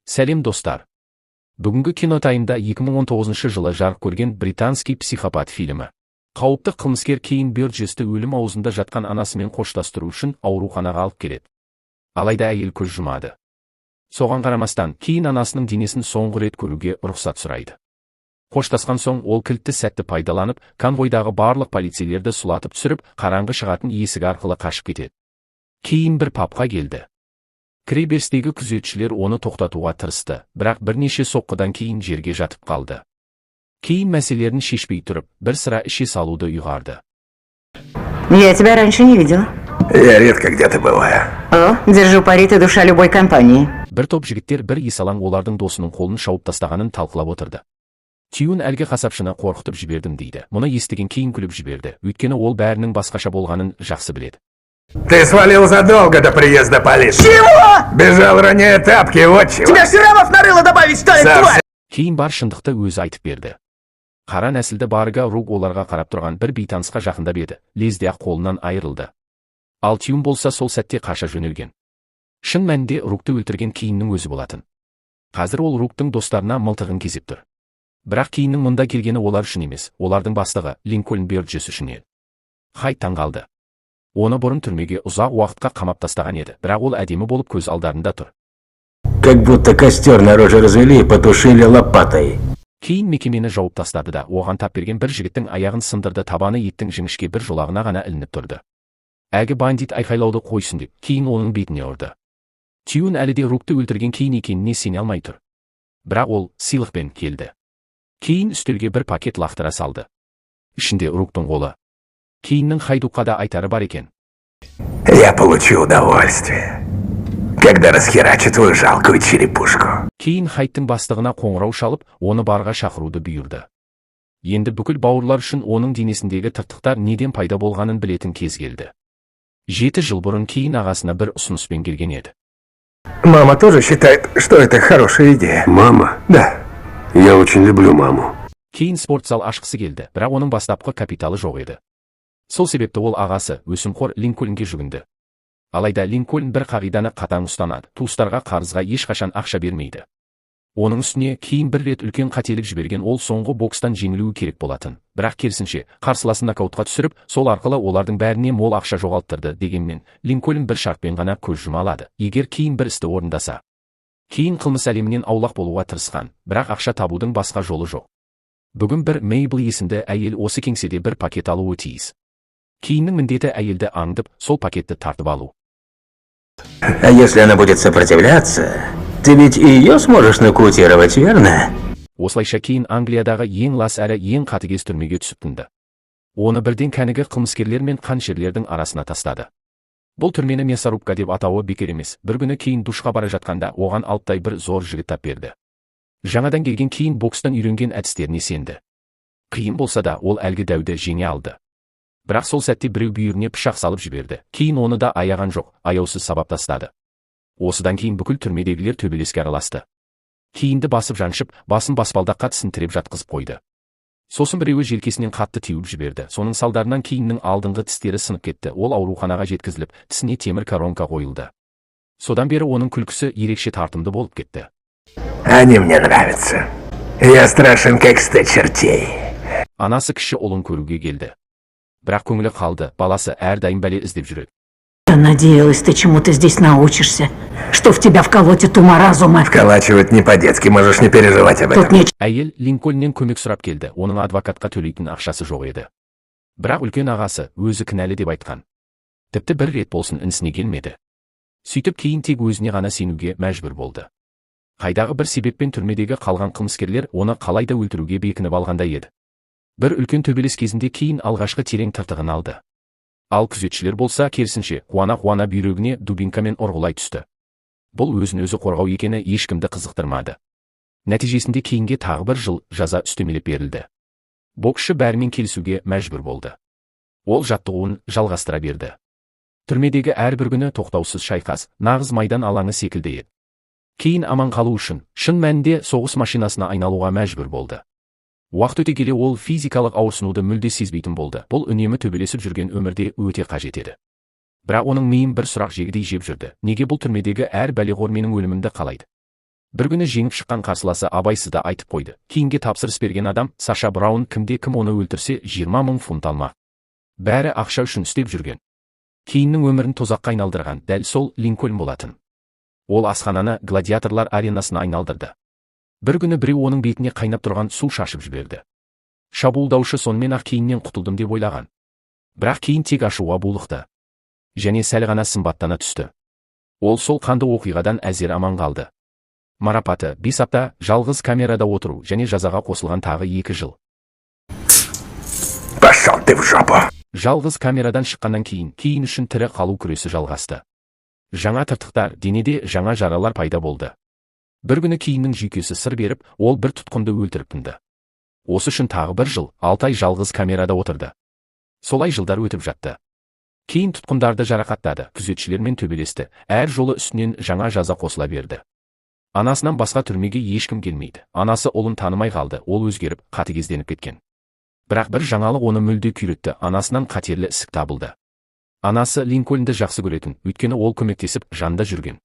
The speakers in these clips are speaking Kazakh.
Сәлем достар. Бүгінгі кинотайымда 2019 жылы жарық көрген британский психопат фильмі. Қауіпті қылмыскер Кейн Бёрджесті өлім аузында жатқан анасымен қоштастыру үшін ауруханаға алып келеді. Алайда әйел көз жұмады. Соған қарамастан, Кейн анасының денесін соңғы рет көруге рұқсат сұрайды. Қоштасқан соң ол кілтті сәтті пайдаланып, конвойдағы барлық полицейлерді сұлатып түсіріп, қараңғы шығатын есік арқылы қашып кетеді. Кейн бір пабқа келді. Кіреберістегі күзетшілер оны тоқтатуға тырысты, бірақ бірнеше соққыдан кейін жерге жатып қалды. Кейн мәселелерін шешпей тұрып, бір сыра іше салуды ұйғарды. Я тебя раньше не видела. Я редко где-то бываю. О, держу пари, ты душа любой компании. Бір топ жігіттер бір есалаң олардың досының қолын шауып тастағанын талқылап отырды. Тюн әлгі қасапшыны қорқытып жібердім дейді. Мұны естіген Кейн күліп жіберді, өйткені ол бәрінің басқаша болғанын жақсы біледі. Ты свалил задолго до приезда полиции. Чего? Бежал, роняя тапки, вот чего. Тебя шрамов нарыло добавить, что ли, тварь? Кейн бар шындықты өзі айтып берді. Қара нәсілді Барга Руг оларға қарап тұрған бір бейтанысқа жақындап еді, лезде ақ қолынан айырылды. Ал Тюн болса сол сәтте қаша жөнелген. Шын мәнінде Ругты өлтірген Кейннің өзі болатын. Қазір ол Ругтың достарына мылтығын кезеп тұр. Бірақ Кейннің мұнда келгені олар үшін емес, олардың бастығы Линкольн Бёрджес үшін еді. Хайт таңғалды. Оны бұрын түрмеге ұзақ уақытқа қамап тастаған еді, бірақ ол әдемі болып көз алдарында тұр. Как будто костер наружу развели и потушили лопатой. Кейн мекемені жауып тастады да, оған тап берген бір жігіттің аяғын сындырды, табаны еттің жіңішке бір жолағына ғана ілініп тұрды. Әгі бандит айқайлауды қойсын деп, Кейн оның бетіне ұрды. Тюн әлі де Ругты өлтірген Кейн екеніне сене алмай тұр. Бірақ ол сыйлықпен келді. Кейн үстелге бір пакет лақтыра салды. Ішінде Ругтың қолы. Кейннің хайдукқа да айтары бар екен. Я получу удовольствие, когда расхерачу твою жалкую черепушку. Кейн Хайттың бастығына қоңырау шалып, оны барға шақыруды бұйырды. Енді бүкіл бауырлар үшін оның денесіндегі тыртықтар неден пайда болғанын білетін кез келді. 7 жыл бұрын Кейн ағасына бір ұсыныспен келген еді. Мама тоже считает, что это хорошая идея. Мама? Да. Я очень люблю маму. Кейн спортзал ашқысы келді, бірақ оның бастапқы капиталы жоқ еді. Сол себепті ол ағасы, өсімқор Линкольнге жүгінді. Алайда Линкольн бір қағиданы қатаң ұстанады, туыстарға қарызға ешқашан ақша бермейді. Оның үстіне Кейн бір рет үлкен қателік жіберген, ол соңғы бокстан жеңілуі керек болатын. Бірақ керісінше, қарсыласын нокаутқа түсіріп, сол арқылы олардың бәріне мол ақша жоғалттырды дегенмен, Линкольн бір шартпен ғана көз жұма алады, егер Кейн бір істі орындаса. Кейн қылмыс әлемінен аулақ болуға тырысқан, бірақ ақша табудың басқа жолы жоқ. Бүгін бір Мейбл есімді әйел осы кеңседе бір пакет алуы тиіс. Кейннің міндеті әйелді аңдып, сол пакетті тартып алу. А если она будет сопротивляться, ты ведь и ее сможешь нокаутировать, верно? Осылайша Кейн Англиядағы ең лас әрі ең қатыгез түрмеге түсіп тынды. Оны бірден кәнігі қылмыскерлер мен қанішерлердің арасына тастады. Бұл түрмені мясорубка деп атауы бекер емес. Бір күні Кейн душқа бара жатқанда оған Алтай бір зор жігіт тап берді. Жаңадан келген Кейн бокстан үйренген әдістеріне сенді. Қиын болса да ол әлгі дәуді жеңе алды. Бірақ сол сәтте біреу бүйіріне пышақ салып жіберді. Кейн оны да аяған жоқ, аяусыз сабап тастады. Осыдан кейін бүкіл түрмедегілер төбелеске араласты. Кейнді басып жаншып, басын баспалдаққа тісін тіреп жатқызып қойды. Сосын біреуі желкесінен қатты теуіп жіберді. Соның салдарынан Кейннің алдыңғы тістері сынып кетті. Ол ауруханаға жеткізіліп, тісіне темір коронка қойылды. Содан бері оның күлкісі ерекше тартымды болып кетті. Они мне нравятся. Я страшен, как 100 чертей. Анасы кіші ұлын көруге келді. Бірақ көңілі қалды, баласы әрдайым бәле іздеп жүреді. Я надеялась, ты чему-то здесь научишься, что в тебя вколотит ума разума. Вколачивать не по-детски, можешь не переживать об Тут этом. нечего. Әйел Линкольннен көмек сұрап келді, оның адвокатқа төлейтін ақшасы жоқ еді. Бірақ үлкен ағасы өзі кінәлі деп айтқан. Тіпті бір рет болсын інісіне келмеді. Сөйтіп Кейн тек өзіне ғана сенуге мәжбүр болды. Қайдағы бір себеппен түрмедегі қалған қылмыскерлер оны қалайда өлтіруге бекініп алғандай еді. Бір үлкен төбелес кезінде Кейн алғашқы терең тыртығын алды. Ал күзетшілер болса керісінше, қуана-қуана бүйрегіне дубинкамен ұрғылай түсті. Бұл өзін-өзі қорғау екені ешкімді қызықтырмады. Нәтижесінде Кейнге тағы бір жыл жаза үстемелеп берілді. Боксшы бәрімен келісуге мәжбүр болды. Ол жаттығуын жалғастыра берді. Түрмедегі әрбір күні тоқтаусыз шайқас, нағыз майдан алаңы секілді еді. Кейн аман қалу үшін, шын мәнінде соғыс машинасына айналуға мәжбүр болды. Уақыт өте келе ол физикалық ауырсынуды мүлде сезбейтін болды. Бұл үнемі төбелесіп жүрген өмірде өте қажет еді. Бірақ оның миын бір сұрақ жегідей жеп жүрді. Неге бұл түрмедегі әр бәлеғор менің өлімімді қалайды? Бір күні жеңіп шыққан қарсыласы абайсызда айтып қойды. Кейінге тапсырыс берген адам Саша Браун кім оны өлтірсе 20 000 фунт алмақ. Бәрі ақша үшін істеп жүрген. Кейіннің өмірін тозаққа айналдырған дәл сол Линкольн болатын. Ол асхананы гладиаторлар аренасына айналдырды. Бір күні біреу оның бетіне қайнап тұрған су шашып жіберді. Шабуылдаушы сонымен ақ кейіннен құтылдым деп ойлаған. Бірақ кейін тек ашуға булықты. Және сәл ғана сымбаттана түсті. Ол сол қанды оқиғадан әзер аман қалды. Марапаты 5 апта, жалғыз камерада отыру және жазаға қосылған тағы 2 жыл. Пошел ты в жопу! Жалғыз камерадан шыққаннан кейін үшін тірі қалу күресі жалғасты. Жаңа тыртықтар, денеде жаңа жаралар пайда болды. Бір күні кейіннің жүйкесі сыр беріп, ол бір тұтқынды өлтіріп тынды. Осы үшін тағы 1 жыл, 6 ай жалғыз камерада отырды. Солай жылдар өтіп жатты. Кейін тұтқындарды жарақаттады, күзетшілермен төбелесті, әр жолы үстінен жаңа жаза қосыла берді. Анасынан басқа түрмеге ешкім келмейді. Анасы ұлын танымай қалды, ол өзгеріп, қатыгезденіп кеткен. Бірақ бір жаңалық оны мүлде күйретті, анасынан қатерлі ісік табылды. Анасы Линкольнді жақсы көретін, өйткені ол көмектесіп жанда жүрген.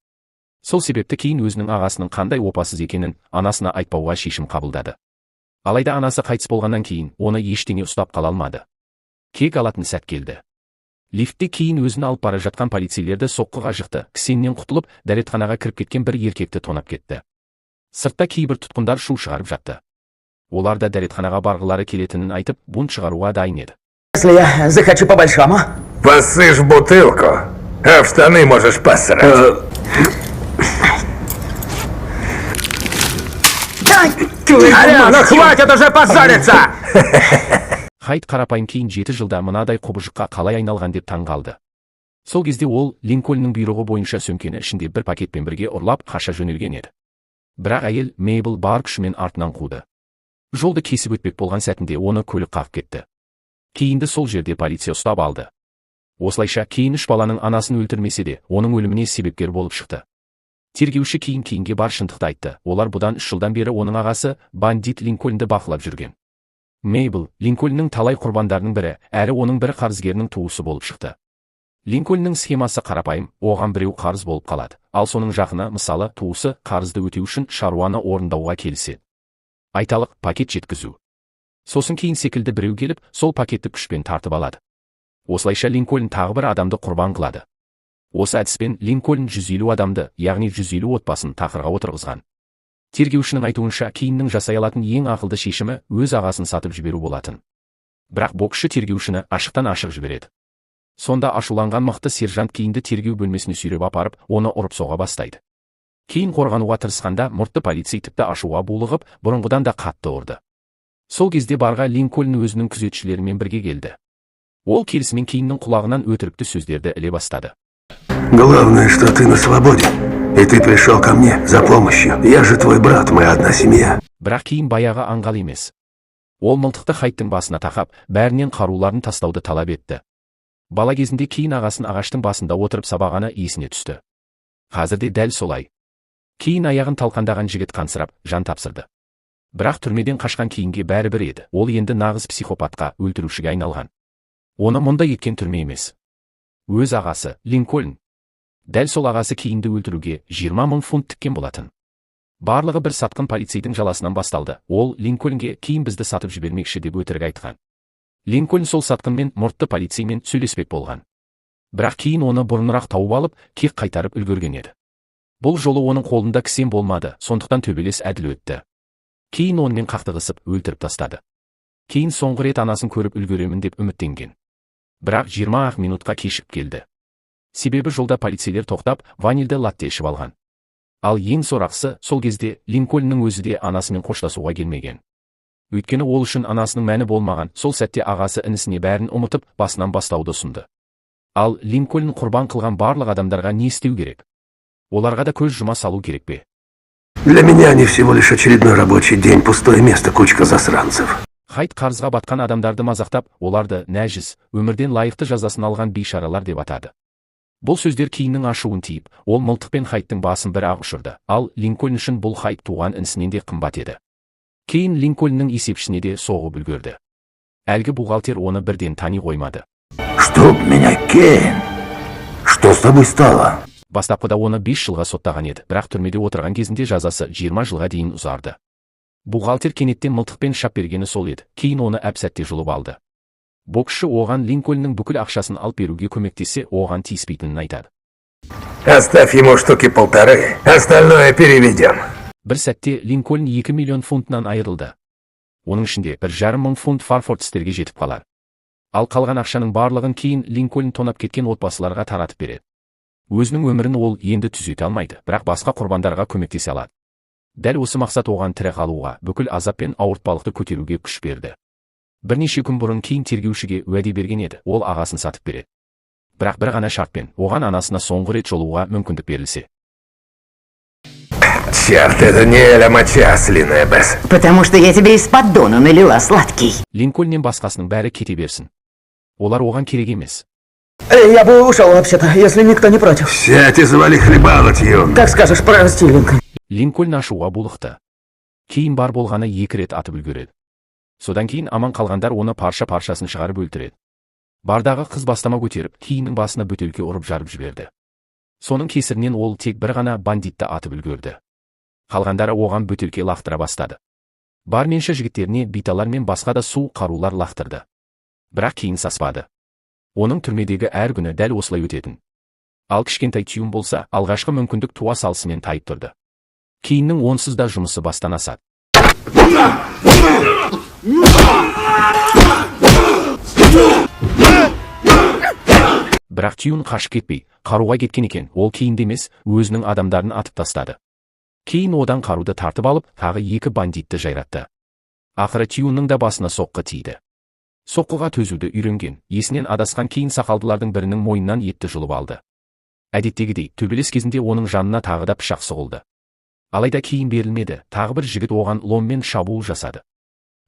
Сол себепті кейін өзінің ағасының қандай опасыз екенін анасына айтпауға шешім қабылдады. Алайда анасы қайтыс болғаннан кейін оны ештеңе ұстап қала алмады. Кек алатын сәт келді. Лифтте кейін өзін алып бара жатқан полицейлерді соққыға жықты, кісеннен құтылып, дәретханаға кіріп кеткен бір еркекті тонап кетті. Сыртта кейбір тұтқындар шу шығарып жатты. Олар да дәретханаға барғылары келетінін айтып, бунт шығаруға дайын еді. Если я захочу по-большому. Посышь бутылку, а в штаны можешь посрать. Ну хватит уже позориться! Хайт қарапайым кейін 7 жылда мынадай құбыжыққа қалай айналған деп таң қалды. Сол кезде ол Линкольннің бұйрығы бойынша сөмкені ішінде бір пакетпен бірге ұрлап қаша жөнелген еді. Бірақ әйел Мейбл бар күшімен артынан қуды. Жолды кесіп өтпек болған сәтінде оны көлік қағып кетті. Кейінді сол жерде полиция ұстап алды. Осылайша кейін 3 баланың анасын өлтірмесе де, оның өліміне себепкер болып шықты. Тергеуші кейінге бар шындықты айтты. Олар бұдан 3 жылдан бері оның ағасы бандит Линкольнді бақылап жүрген. Мейбл Линкольннің талай құрбандарының бірі, әрі оның бір қарызгерінің туысы болып шықты. Линкольннің схемасы қарапайым, оған біреу қарыз болып қалады, ал соның жақыны, мысалы, туысы қарызды өтеу үшін шаруаны орындауға келіседі. Айталық, пакет жеткізу. Сосын кейін секілді біреу келіп, сол пакетті күшпен тартып алады. Осылайша Линкольн тағы бір адамды құрбан қылады. Осы әдіспен Линкольн 150 адамды, яғни 150 отбасын тақырға отырғызған. Тергеушінің айтуынша кейіннің жасай алатын ең ақылды шешімі өз ағасын сатып жіберу болатын. Бірақ боксшы тергеушіні ашықтан ашық жібереді. Сонда ашуланған мықты сержант кейінді тергеу бөлмесіне сүйреп апарып, оны ұрып соға бастайды. Кейін қорғануға тырысқанда мұртты полицей тіпті ашуға булығып, бұрынғыдан да қатты ұрды. Сол кезде барға Линкольн өзінің күзетшілерімен бірге келді. Ол келісімен кейіннің құлағынан өтірікті сөздерді іле бастады. Главное, что ты на свободе, и ты пришел ко мне за помощью. Я же твой брат, мы одна семья. Бірақ кейін баяғы аңғал емес. Ол мылтықты Хайттың басына тақап, бәрінен қаруларын тастауды талап етті. Бала кезінде кейін ағасын ағаштың басында отырып сабағаны есіне түсті. Қазірде дәл солай. Кейін аяғын талқандаған жігіт қансырап, жан тапсырды. Бірақ түрмеден қашқан кейінге бәрі бір еді. Ол енді нағыз психопатқа, өлтірушіге айналған. Оны мұнда еткен түрме емес. Өз ағасы, Линкольн. Дәл сол ағасы кейінді өлтіруге 20 000 фунт тіккен болатын. Барлығы бір сатқын полицейдің жаласынан басталды. Ол Линкольнге кейін бізді сатып жібермекші деп өтірік айтқан. Линкольн сол сатқынмен мұртты полицеймен сөйлеспек болған. Бірақ кейін оны бұрынырақ тауып алып, кек қайтарып үлгерген еді. Бұл жолы оның қолында кісен болмады, сондықтан төбелес әділ өтті. Кейін онымен қақтығысып, өлтіріп тастады. Кейін соңғы рет анасын көріп үлгеремін деп үміттенген. Бірақ 20 минутқа кешіп келді. Себебі жолда полицейлер тоқтап, ванильді латте ішіп алған. Ал ең сорақысы, сол кезде Линкольннің өзі де анасымен қоштасуға келмеген. Өйткені ол үшін анасының мәні болмаған, сол сәтте ағасы інісіне бәрін ұмытып, басынан бастауды ұсынды. Ал Линкольн құрбан қылған барлық адамдарға не істеу керек? Оларға да көз жұма салу керек пе? Для меня они всего лишь очередной рабочий день, пустое место, кучка засранцев. Хайт қарызға батқан адамдарды мазақтап, оларды нәжіс, өмірден лайықты жазасын алған бейшаралар деп атады. Бұл сөздер кейіннің ашуын тиіп, ол мылтықпен Хайттың басын бір ақ ұшырды, ал Линкольн үшін бұл Хайт туған інісінен де қымбат еді. Кейін Линкольннің есепшісіне де соғып үлгерді. Әлгі бухгалтер оны бірден тани қоймады. Чтоб меня, Кейн! Что с тобой стало? Бастапқыда оны 5 жылға соттаған еді, бірақ түрмеде отырған кезінде жазасы 20 жылға дейін ұзарды. Бухгалтер кенеттен мылтықпен шап бергені сол еді, кейін оны әп-сәтте жұлып алды. Боксшы оған Линкольннің бүкіл ақшасын алып беруге көмектессе, оған тиіспейтінін айтады. Оставь ему штуки 1,5, остальное переведем. Бір сәтте Линкольн 2 миллион фунтынан айырылды. Оның ішінде 1,5 мың фунт Фарфордстерге жетіп қалар. Ал қалған ақшаның барлығын кейін Линкольн тонап кеткен отбасыларға таратып береді. Өзінің өмірін ол енді түзете алмайды, бірақ басқа құрбандарға көмектесе алады. Дәл осы мақсат оған тірі қалуға, бүкіл азап пен ауыртпалықты көтеруге күш берді. Бірнеше күн бұрын кейін тергеушіге уәде берген еді, ол ағасын сатып береді. Бірақ бір ғана шартпен, оған анасына соңғы рет жолуға мүмкіндік берілсе. Черт, это не Эля Мачаслиная, Бесс. Потому что я тебе из поддона налила, сладкий. Линкольннен басқасының бәрі кете берсін. Олар оған керек емес. Я бы ушел вообще-то, если никто не против. Сядь и завали хлебало, Тьюн. Как скажешь, прости, Линкольн. Линкольн ашуға булықты. Кейін бар болғаны 2 рет атып үлгереді. Содан кейін аман қалғандар оны парша-паршасын шығарып өлтіреді. Бардағы қыз бастама көтеріп, киімнің басына бөтелке ұрып жарып жіберді. Соның кесірінен ол тек бір ғана бандитті атып үлгерді. Қалғандары оған бөтелке лақтыра бастады. Барменша жігіттеріне биталар мен басқа да су қарулар лақтырды. Бірақ кейін саспады. Оның түрмедегі әр күні дәл осылай өтетін. Ал кішкентай Тьюн болса, алғашқы мүмкіндік туа салысымен тайып тұрды. Кейіннің онсыз да жұмысы бастан асады. Бірақ Тьюн қашып кетпей, қаруға кеткен екен, ол кейінде емес, өзінің адамдарын атып тастады. Кейін одан қаруды тартып алып, тағы 2 бандитті жайратты. Ақыры Тьюнның да басына соққы тиді. Соққыға төзуді үйренген, есінен адасқан кейін сақалдылардың бірінің мойнынан етті жұлып алды. Әдеттегідей, төбелес кезінде оның жанына тағы да пышақ сұғылды. Алайда кейін берілмеді, тағы бір жігіт оған ломмен шабуыл жасады.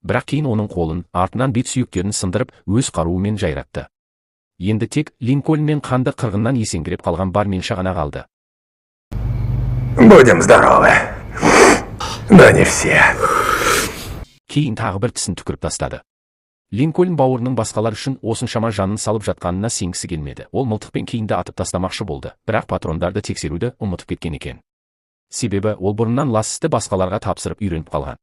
Бірақ кейін оның қолын, артынан бет сүйектерін сындырып, өз қаруымен жайратты. Енді тек Линкольн мен қанды қырғыннан есеңгіреп қалған барменша ғана қалды. Будем здоровы. Но не все. Кейін тағы бір тісін түкіріп тастады. Линкольн бауырының басқалар үшін осыншама жанын салып жатқанына сенгісі келмеді. Ол мылтықпен кейінді атып тастамақшы болды, бірақ патрондарды тексеруді ұмытып кеткен екен. Себебі ол бұрыннан ласысты басқаларға тапсырып үйреніп қалған.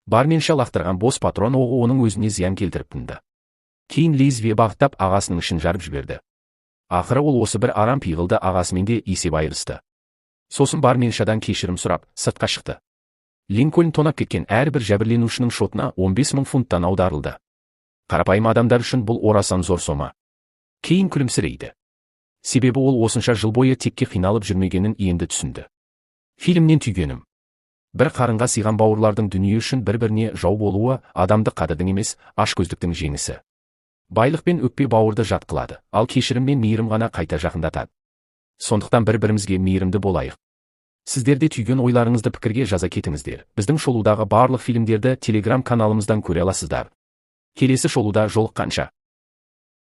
Барменша лақтырған бос патрон оғы оның өзіне зиян келтіріп тынды. Кейін лезвие бағыттап ағасының ішін жарып жіберді. Ақыры ол осы бір арам пиғылды ағасымен де есеп айырысты. Сосын барменшадан кешірім сұрап, сыртқа шықты. Линкольн тонап кеткен әрбір жәбірленушінің шотына 15 мың фунттан аударылды. Қарапайым адамдар үшін бұл орасан зор сома. Кейін күлімсірейді. Себебі ол осынша жыл бойы текке қиналып жүрмегенін енді түсінді. Фильмнен түйгенім. Бір қарынға сыйған бауырлардың дүние үшін бір-біріне жау болуы адамдық қадірдің емес, ашкөздіктің жеңісі. Байлық пен өкпе бауырды жат қылады, ал кешірім мен мейірім ғана қайта жақындатады. Сондықтан бір-бірімізге мейірімді болайық. Сіздерде түйген ойларыңызды пікірге жаза кетіңіздер. Біздің шолудағы барлық фильмдерді Telegram каналымыздан көре аласыздар. Келесі шолуда жолыққанша.